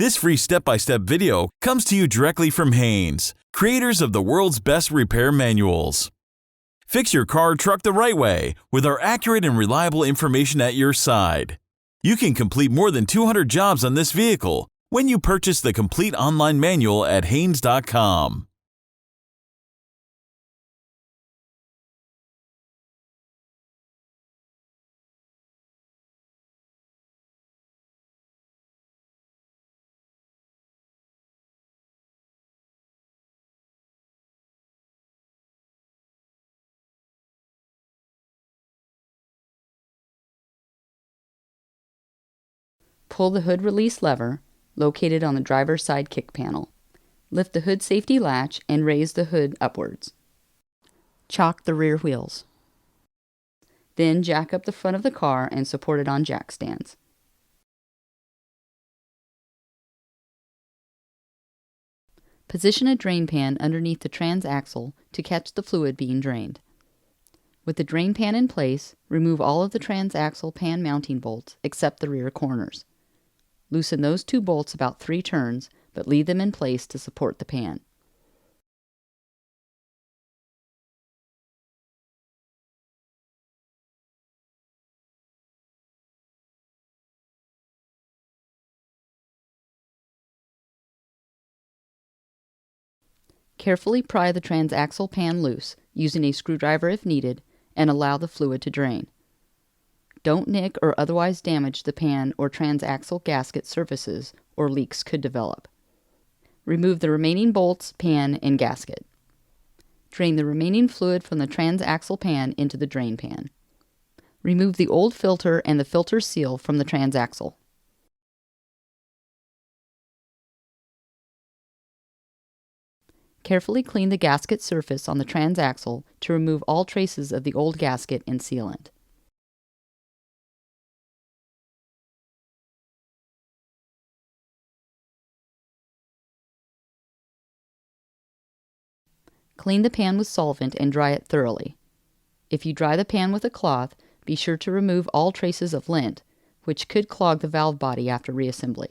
This free step-by-step video comes to you directly from Haynes, creators of the world's best repair manuals. Fix your car or truck the right way with our accurate and reliable information at your side. You can complete more than 200 jobs on this vehicle when you purchase the complete online manual at Haynes.com. Pull the hood release lever, located on the driver's side kick panel. Lift the hood safety latch and raise the hood upwards. Chock the rear wheels. Then jack up the front of the car and support it on jack stands. Position a drain pan underneath the transaxle to catch the fluid being drained. With the drain pan in place, remove all of the transaxle pan mounting bolts except the rear corners. Loosen those 2 bolts about 3 turns, but leave them in place to support the pan. Carefully pry the transaxle pan loose, using a screwdriver if needed, and allow the fluid to drain. Don't nick or otherwise damage the pan or transaxle gasket surfaces, or leaks could develop. Remove the remaining bolts, pan, and gasket. Drain the remaining fluid from the transaxle pan into the drain pan. Remove the old filter and the filter seal from the transaxle. Carefully clean the gasket surface on the transaxle to remove all traces of the old gasket and sealant. Clean the pan with solvent and dry it thoroughly. If you dry the pan with a cloth, be sure to remove all traces of lint, which could clog the valve body after reassembly.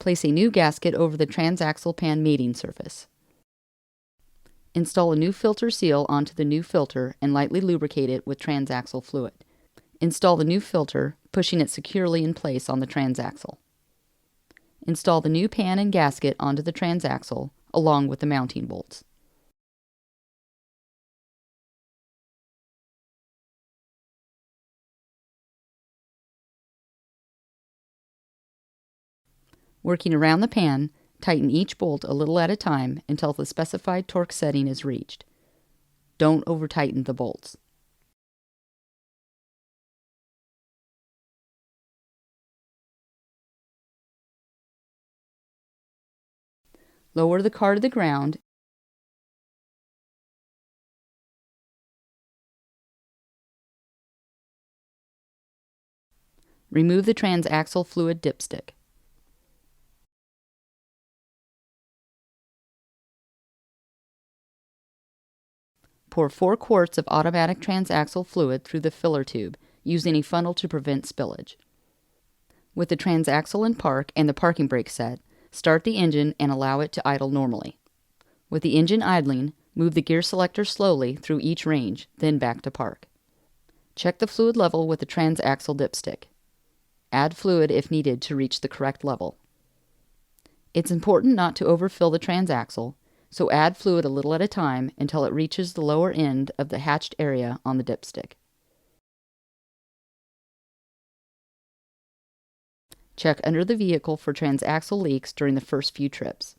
Place a new gasket over the transaxle pan mating surface. Install a new filter seal onto the new filter and lightly lubricate it with transaxle fluid. Install the new filter, pushing it securely in place on the transaxle. Install the new pan and gasket onto the transaxle, along with the mounting bolts. Working around the pan, tighten each bolt a little at a time until the specified torque setting is reached. Don't over-tighten the bolts. Lower the car to the ground remove the transaxle fluid dipstick. Pour 4 quarts of automatic transaxle fluid through the filler tube, using a funnel to prevent spillage. With the transaxle in park and the parking brake set, start the engine and allow it to idle normally. With the engine idling, move the gear selector slowly through each range, then back to park. Check the fluid level with the transaxle dipstick. Add fluid if needed to reach the correct level. It's important not to overfill the transaxle, so add fluid a little at a time until it reaches the lower end of the hatched area on the dipstick. Check under the vehicle for transaxle leaks during the first few trips.